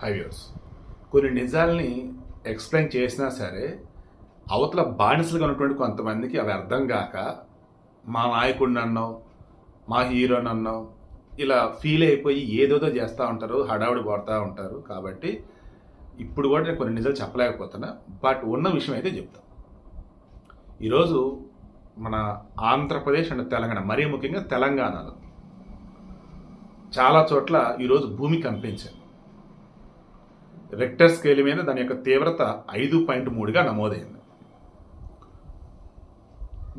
Highways కొన్ని నిజాల్ని explain చేసినా సరే అవతల బానిసలుగా ఉన్నటువంటి కొంతమందికి అవి అర్థం కాక మా నాయకుడిని అన్నాం, మా హీరోని అన్నాం, ఇలా ఫీల్ అయిపోయి ఏదోదో చేస్తూ ఉంటారు, హడావుడి పడుతూ ఉంటారు. కాబట్టి ఇప్పుడు కూడా నేను కొన్ని నిజాలు చెప్పలేకపోతున్నా, బట్ ఉన్న విషయం అయితే చెప్తాను. ఈరోజు మన ఆంధ్రప్రదేశ్ అండ్ తెలంగాణ, మరీ ముఖ్యంగా తెలంగాణలో చాలా చోట్ల ఈరోజు భూమి కంపించింది. రెక్టర్ స్కేల్ మీద దాని యొక్క తీవ్రత 5.3గా నమోదైంది.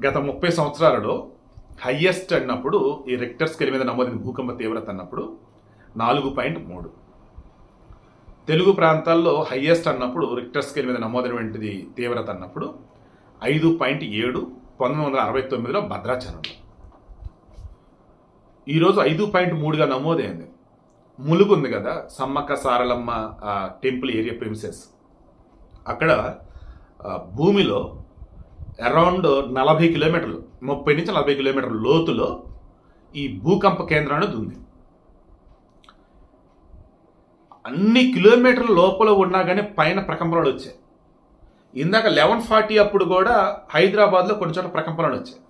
గత 30 సంవత్సరాలలో హయ్యెస్ట్ అన్నప్పుడు ఈ రెక్టర్ స్కేల్ మీద నమోదైన భూకంప తీవ్రత అన్నప్పుడు 4.3. తెలుగు ప్రాంతాల్లో హయ్యెస్ట్ అన్నప్పుడు రెక్టర్ స్కేల్ మీద నమోదైనటువంటిది తీవ్రత అన్నప్పుడు 5.7 1969లో భద్రాచలంలో. ఈరోజు 5.3గా నమోదైంది. ములుగు ఉంది కదా, Sammakka Saralamma temple area premises, అక్కడ భూమిలో అరౌండ్ 40 కిలోమీటర్లు, 30 నుంచి 40 కిలోమీటర్ల లోతులో ఈ భూకంప కేంద్రం అనేది ఉంది. అన్ని కిలోమీటర్ల లోపల ఉన్నా కానీ పైన ప్రకంపనలు వచ్చాయి. ఇందాక 11:40 అప్పుడు కూడా హైదరాబాద్లో కొన్ని చోట్ల ప్రకంపనలు వచ్చాయి.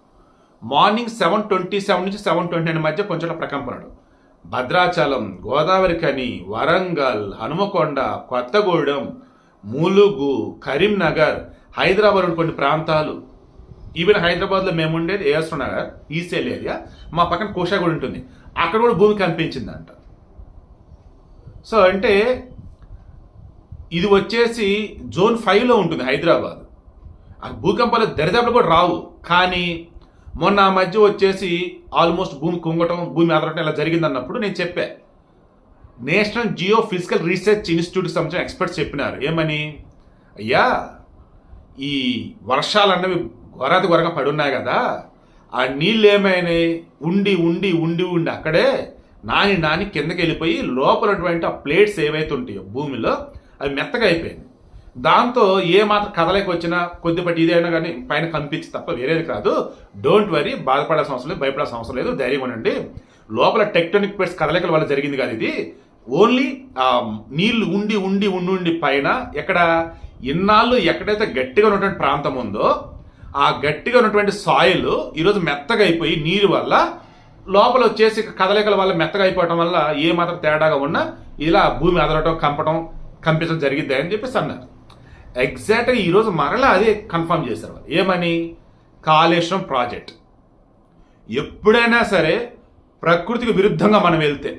మార్నింగ్ 7:27 నుంచి 7:29 మధ్య కొన్ని చోట్ల ప్రకంపనలు. భద్రాచలం, గోదావరి ఖని, వరంగల్, హనుమకొండ, కొత్తగూడెం, ములుగు, కరీంనగర్, హైదరాబాద్ కొన్ని ప్రాంతాలు, ఈవెన్ హైదరాబాద్లో మేము ఉండేది ఏఎస్ఆర్ నగర్ ఈసీఎల్ ఏరియా, మా పక్కన కోషాగూడ ఉంటుంది, అక్కడ కూడా భూమి కనిపించిందంట. సో అంటే ఇది వచ్చేసి జోన్ 5లో ఉంటుంది హైదరాబాద్. ఆ భూకంపాలు దరిదాపులు కూడా రావు, కానీ మొన్న ఆ మధ్య వచ్చేసి ఆల్మోస్ట్ భూమి కుంగటం, భూమి అదరటం ఇలా జరిగిందన్నప్పుడు నేను చెప్పా. నేషనల్ జియో ఫిజికల్ రీసెర్చ్ ఇన్స్టిట్యూట్కి సంబంధించిన ఎక్స్పర్ట్స్ చెప్పినారు ఏమని, అయ్యా ఈ వర్షాలు అన్నవి గొరగా పడున్నాయి కదా, ఆ నీళ్ళు ఏమైనాయి ఉండి ఉండి ఉండి ఉండి అక్కడే నాని కిందకి వెళ్ళిపోయి లోపలటువంటి ఆ ప్లేట్స్ ఏవైతే ఉంటాయో భూమిలో అవి మెత్తగా అయిపోయింది. దాంతో ఏ మాత్రం కదలేక వచ్చినా కొద్దిపాటి ఇదైనా కానీ పైన కనిపించి తప్ప వేరేది కాదు. డోంట్ వరీ, బాధపడాల్సిన అవసరం లేదు, భయపడాల్సిన అవసరం లేదు, ధైర్యం ఉండండి. లోపల టెక్టోనిక్ ప్లేట్స్ కదలికల వల్ల జరిగింది కాదు ఇది. ఓన్లీ నీళ్లు ఉండి ఉండి ఉండి ఉండి పైన ఎక్కడ ఇన్నాళ్ళు ఎక్కడైతే గట్టిగా ఉన్నటువంటి ప్రాంతం ఉందో ఆ గట్టిగా ఉన్నటువంటి సాయిల్ ఈరోజు మెత్తగా అయిపోయి నీరు వల్ల లోపల వచ్చేసి కదలికల వల్ల మెత్తగా అయిపోవటం వల్ల ఏ మాత్రం తేడాగా ఉన్నా ఇలా భూమి అదలటం, కంపించడం జరిగిద్ది అని చెప్పేసి అన్నారు. ఎగ్జాక్ట్గా ఈరోజు మరలా అదే కన్ఫర్మ్ చేశారు. ఏమని, కాళేశ్వరం ప్రాజెక్ట్ ఎప్పుడైనా సరే ప్రకృతికి విరుద్ధంగా మనం వెళ్తే,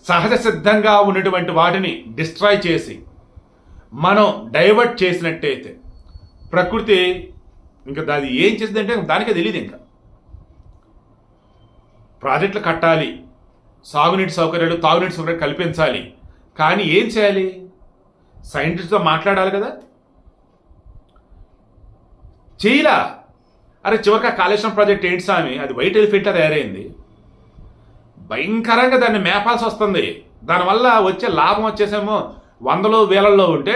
సహజ సిద్ధంగా ఉన్నటువంటి వాటిని డిస్ట్రాయ్ చేసి మనం డైవర్ట్ చేసినట్టయితే ప్రకృతి ఇంకా అది ఏం చేసిందంటే దానికే తెలియదు. ఇంకా ప్రాజెక్టులు కట్టాలి, సాగునీటి సౌకర్యాలు, తాగునీటి సౌకర్యాలు కల్పించాలి, కానీ ఏం చేయాలి, సైంటిస్ట్తో మాట్లాడాలి కదా, చేయలా. అరే చివరికి కాళేశ్వరం ప్రాజెక్ట్ ఏంటి స్వామి, అది వైట్ ఎలిఫెంట్లా తయారైంది, భయంకరంగా దాన్ని మేపాల్సి వస్తుంది. దానివల్ల వచ్చే లాభం వచ్చేసేమో వందలు వేలల్లో ఉంటే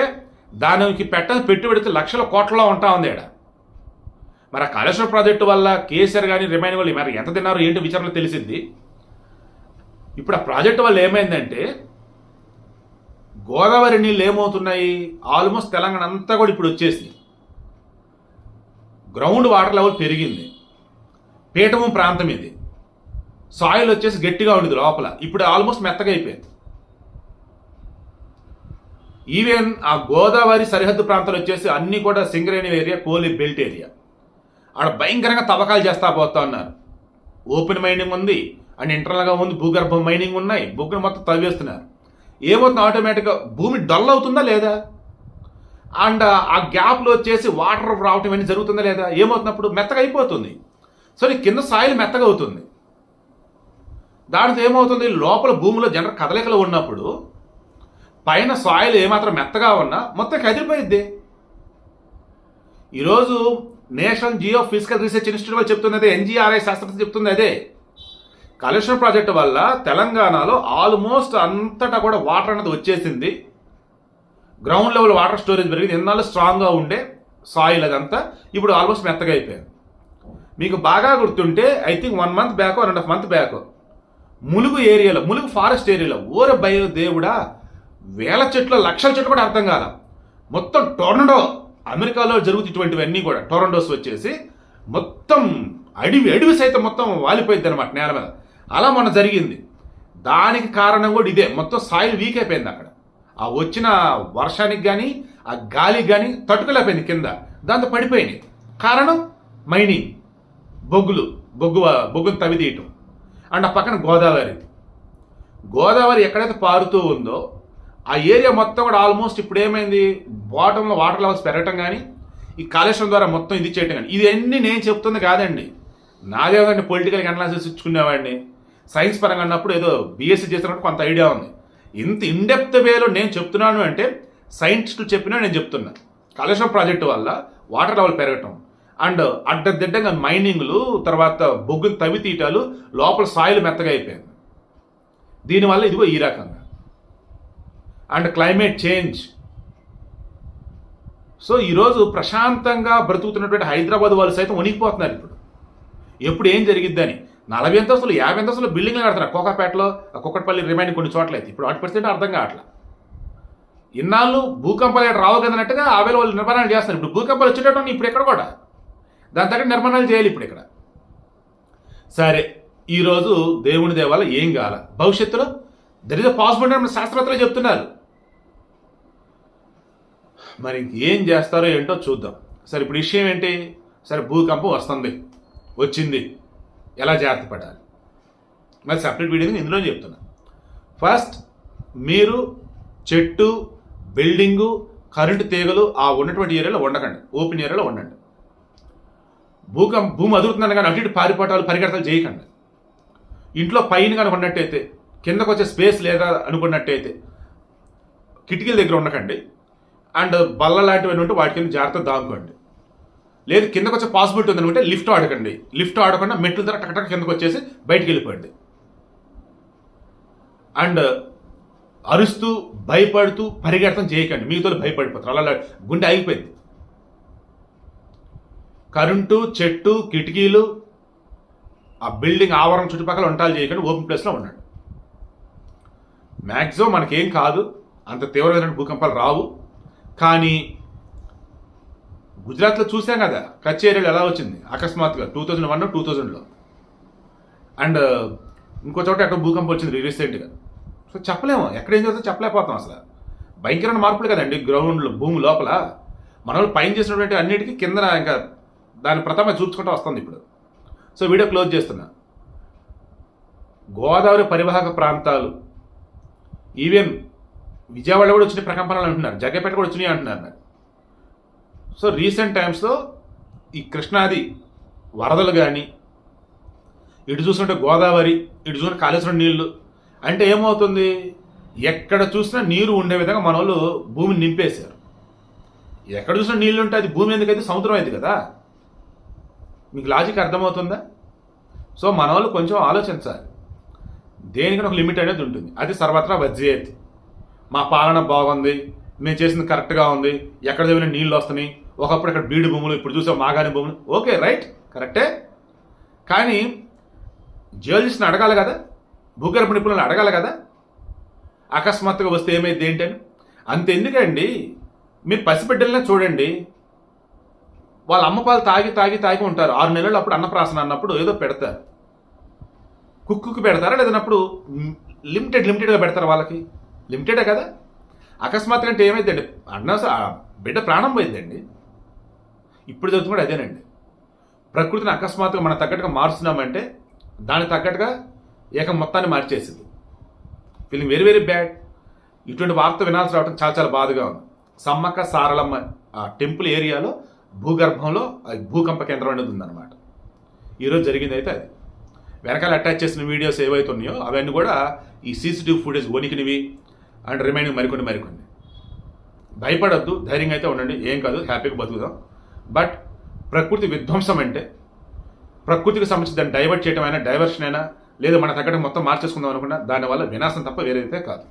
దానికి పెట్టుబడితే లక్షల కోట్లలో ఉంటా ఉంది ఇక్కడ. మరి ఆ కాళేశ్వరం ప్రాజెక్టు వల్ల కేసీఆర్ కానీ రిమైనింగ్ వాళ్ళు మరి ఎంత తిన్నారో ఏంటి విచారణ తెలిసింది. ఇప్పుడు ఆ ప్రాజెక్టు వల్ల ఏమైందంటే గోదావరి నీళ్ళు ఏమవుతున్నాయి, ఆల్మోస్ట్ తెలంగాణ అంతా కూడా ఇప్పుడు వచ్చేసి గ్రౌండ్ వాటర్ లెవెల్ పెరిగింది. పీఠము ప్రాంతం ఇది, సాయిల్ వచ్చేసి గట్టిగా ఉండేది లోపల, ఇప్పుడు ఆల్మోస్ట్ మెత్తగా అయిపోయింది. ఈవెన్ ఆ గోదావరి సరిహద్దు ప్రాంతాలు వచ్చేసి అన్నీ కూడా Singareni area, coli belt area, ఆడ భయంకరంగా తవ్వకాలు చేస్తా పోతా ఉన్నారు. ఓపెన్ మైనింగ్ ఉంది అండ్ ఇంటర్నల్గా ఉంది, భూగర్భ మైనింగ్ ఉన్నాయి, బొగ్గును మొత్తం తవ్వేస్తున్నారు. ఏమవుతుంది, ఆటోమేటిక్గా భూమి డల్ అవుతుందా లేదా, అండ్ ఆ గ్యాప్లో వచ్చేసి వాటర్ రావటం ఇవన్నీ జరుగుతుందా లేదా, ఏమవుతున్నప్పుడు మెత్తగా అయిపోతుంది. సో కింద సాయిల్ మెత్తగా అవుతుంది. దానితో ఏమవుతుంది, లోపల భూమిలో జనరల్ కదలికలు ఉన్నప్పుడు పైన సాయిల్ ఏమాత్రం మెత్తగా ఉన్నా మొత్తం కదిలిపోయిద్ది. ఈరోజు national Jio physical research institute వాళ్ళు చెప్తున్నది, ఎన్జిఆర్ఐ శాస్త్రవేత్త చెప్తుంది అదే. కాళేశ్వరం ప్రాజెక్టు వల్ల తెలంగాణలో ఆల్మోస్ట్ అంతటా కూడా వాటర్ అనేది వచ్చేసింది. గ్రౌండ్ లెవెల్ వాటర్ స్టోరేజ్ పెరిగింది. ఎన్నాళ్ళు స్ట్రాంగ్గా ఉండే సాయిల్ అదంతా ఇప్పుడు ఆల్మోస్ట్ మెత్తగా అయిపోయింది. మీకు బాగా గుర్తుంటే I think 1 month back 1.5 month back Mulugu ఏరియాలో, ములుగు ఫారెస్ట్ ఏరియాలో ఓర భయ దేవుడా వేల చెట్లు, లక్షల చెట్లు కూడా అర్థం కాల. మొత్తం టొర్నడో, అమెరికాలో జరుగుతున్నటువంటివన్నీ కూడా టొర్నడోస్ వచ్చేసి మొత్తం అడవి సైతం మొత్తం వాలిపోయింది అనమాట నేల మీద. అలా మొన్న జరిగింది. దానికి కారణం కూడా ఇదే. మొత్తం సాయిల్ వీక్ అయిపోయింది అక్కడ. ఆ వచ్చిన వర్షానికి కానీ ఆ గాలికి కానీ తట్టుకోలేకపోయింది కింద, దాంతో పడిపోయినాయి. కారణం మైనింగ్, బొగ్గును తవ్వితీయటం. అండ్ ఆ పక్కన గోదావరి ఎక్కడైతే పారుతూ ఉందో ఆ ఏరియా మొత్తం కూడా ఆల్మోస్ట్ ఇప్పుడు ఏమైంది, బాటంలో వాటర్ లెవెల్స్ పెరగటం కానీ ఈ కాళేశ్వరం ద్వారా మొత్తం ఇది చేయటం కానీ, ఇవన్నీ నేను చెప్తుంది కాదండి. నాదేదండి పొలిటికల్ అనాలిసిస్ ఇచ్చుకునేవాడిని. సైన్స్ పరంగా అన్నప్పుడు ఏదో బీఎస్సీ చేసినప్పుడు కొంత ఐడియా ఉంది. ఇంత ఇన్డెప్త్ వేలో నేను చెప్తున్నాను అంటే సైంటిస్టులు చెప్పినా నేను చెప్తున్నా. కాళేశ్వరం ప్రాజెక్టు వల్ల వాటర్ లెవెల్ పెరగటం అండ్ అడ్డదిడ్డంగా మైనింగ్లు, తర్వాత బొగ్గును తవ్వి తీయటాలు, లోపల సాయిల్ మెత్తగా అయిపోయింది. దీనివల్ల ఇదిగో ఈ రకంగా. And climate change. సో ఈరోజు ప్రశాంతంగా బ్రతుకుతున్నటువంటి హైదరాబాద్ వాళ్ళు సైతం వణికిపోతున్నారు ఇప్పుడు. ఎప్పుడు ఏం జరిగిద్దని 40 అంతస్తులు 50 అంతస్తులు బిల్డింగ్లు కడుతున్నారు. కోకాపేటలో, కుక్కట్పల్లి, రిమైనింగ్ కొన్ని చోట్ల అయితే ఇప్పుడు 1% అర్థం కావట్లా. ఇన్నాళ్ళు భూకంపాలు రావు కదన్నట్టుగా ఆవేళ వాళ్ళు నిర్మాణాలు చేస్తున్నారు. ఇప్పుడు భూకంపాలు వచ్చేటట్టు ఇప్పుడు ఇక్కడ కూడా దాని తగ్గ నిర్మాణాలు చేయాలి ఇప్పుడు ఇక్కడ. సరే, ఈరోజు దేవుని దేవాల ఏం కావాల, భవిష్యత్తులో దర్ ఇస్ అ పాసిబిలిటీ అని శాస్త్రవేత్తలు చెప్తున్నారు. మరి ఏం చేస్తారో ఏంటో చూద్దాం. సరే, ఇప్పుడు విషయం ఏంటి? సరే, భూకంపం వచ్చింది, ఎలా జాగ్రత్త పడాలి మరి సపరేట్ వీడియో ఇందులో చెప్తున్నా. ఫస్ట్, మీరు చెట్టు, బిల్డింగు, కరెంటు తీగలు ఆ ఉన్నటువంటి ఏరియాలో ఉండకండి, ఓపెన్ ఏరియాలో ఉండండి. భూమి అదురుతుందని కానీ అటు ఇటు పారిపోటాలు, పరిగెడతలు చేయకండి. ఇంట్లో పైన కానీ ఉన్నట్టయితే, కిందకు వచ్చే స్పేస్ లేదా అనుకున్నట్టయితే కిటికీల దగ్గర ఉండకండి. అండ్ బల్ల లాంటివన్నీ ఉంటే వాటి కింద జాగ్రత్త దాముకోండి. లేదు కిందకు వచ్చే పాసిబిలిటీ ఉందనుకుంటే లిఫ్ట్ ఆడకండి. లిఫ్ట్ ఆడకుండా మెట్ల ద్వారా టకటక కిందకు వచ్చేసి బయటికి వెళ్ళిపోండి. అండ్ అరుస్తూ భయపడుతూ పరిగెడతం చేయకండి, మిగతా భయపడిపోతారు, అలా గుండె ఆగిపోయింది. కరెంటు, చెట్టు, కిటికీలు, ఆ బిల్డింగ్ ఆవరణ చుట్టుపక్కల వంటలు చేయకండి, ఓపెన్ ప్లేస్లో ఉండండి. మ్యాక్సిమం మనకేం కాదు, అంత తీవ్రమైన భూకంపాలు రావు. కానీ గుజరాత్లో చూసాం కదా, కచ్ ఏరియాలో ఎలా వచ్చింది అకస్మాత్తుగా 2001, 2000లో. అండ్ ఇంకో చోట ఎక్కడ భూకంపం వచ్చింది రీసెంట్గా. సో చెప్పలేము, ఎక్కడేం చేస్తుందో చెప్పలేకపోతాం. అసలు భయంకరమైన మార్పులు కదండి గ్రౌండ్లో, భూమి లోపల. మన వాళ్ళు పైన చేసినటువంటి అన్నిటికీ కింద ఇంకా దాని ప్రథమ చూసుకుంటూ వస్తుంది ఇప్పుడు. సో వీడియో క్లోజ్ చేస్తున్నా. గోదావరి పరివాహక ప్రాంతాలు, ఈవెన్ విజయవాడ కూడా వచ్చిన ప్రకంపనలు అంటున్నారు, జగ్గపేట కూడా వచ్చినాయి అంటున్నారు. మరి సో రీసెంట్ టైమ్స్లో ఈ కృష్ణాది వరదలు కానీ, ఇటు చూస్తుంటే గోదావరి, ఇటు చూసిన కాళేశ్వరం నీళ్లు అంటే ఏమవుతుంది, ఎక్కడ చూసినా నీరు ఉండే విధంగా మన వాళ్ళు భూమిని నింపేశారు. ఎక్కడ చూసినా నీళ్ళు ఉంటే అది భూమి ఎందుకైతే సముద్రం అయింది కదా. మీకు లాజిక్ అర్థమవుతుందా? సో మన వాళ్ళు కొంచెం ఆలోచించాలి. దేనికైనా ఒక లిమిట్ అనేది ఉంటుంది. అది సర్వత్రా వజ్జేయతి. మా పాలన బాగుంది, మేము చేసింది కరెక్ట్గా ఉంది, ఎక్కడ దేవిన నీళ్ళు వస్తున్నాయి, ఒకప్పుడు ఇక్కడ బీడు భూములు, ఇప్పుడు చూసే మాగాని భూములు, ఓకే రైట్, కరెక్టే. కానీ జియోలజిస్ట్ని అడగాలి కదా, భూగర్భ నిపుణులను అడగాలి కదా, అకస్మాత్తుగా వస్తే ఏమైంది ఏంటని. అంతెందుకండి, మీరు పసిబిడ్డలనే చూడండి, వాళ్ళ అమ్మపాలు తాగి ఉంటారు. 6 నెలలు అప్పుడు అన్నప్రాసన అన్నప్పుడు ఏదో పెడతారు, కుక్కుకి పెడతారా, లేదన్నప్పుడు లిమిటెడ్గా పెడతారు. వాళ్ళకి లిమిటెడే కదా. అకస్మాత్తుగా అంటే ఏమైందండి, బిడ్డ ప్రాణం పోయిందండి. ఇప్పుడు జరుగుతుంది కూడా అదేనండి. ప్రకృతిని అకస్మాత్తుగా మనం తగ్గట్టుగా మారుస్తున్నామంటే దానికి తగ్గట్టుగా ఏకం మొత్తాన్ని మార్చేసింది. Feeling very very bad. ఇటువంటి వార్త వినాల్సి రావడం చాలా చాలా బాధగా ఉంది. సమ్మక్క సారలమ్మ ఆ టెంపుల్ ఏరియాలో భూగర్భంలో భూకంప కేంద్రం అనేది ఉందన్నమాట. ఈరోజు జరిగింది అయితే అది. వెనకాల అటాచ్ చేసిన వీడియోస్ ఏవైతే ఉన్నాయో అవన్నీ కూడా ఈ సీసీటీవీ ఫుటేజ్ వణికినవి అండ్ రిమైనింగ్ మరికొన్ని. భయపడద్దు, ధైర్యంగా అయితే ఉండండి, ఏం కాదు, హ్యాపీగా బతుకుదాం. బట్ ప్రకృతి విధ్వంసం అంటే ప్రకృతికి సంబంధించి దాన్ని డైవర్ట్ చేయడం అయినా, డైవర్షన్ అయినా, లేదా మన తగ్గట్టు మొత్తం మార్చేసుకుందాం అనుకున్నా దానివల్ల వినాశం తప్ప వేరేదైతే కాదు.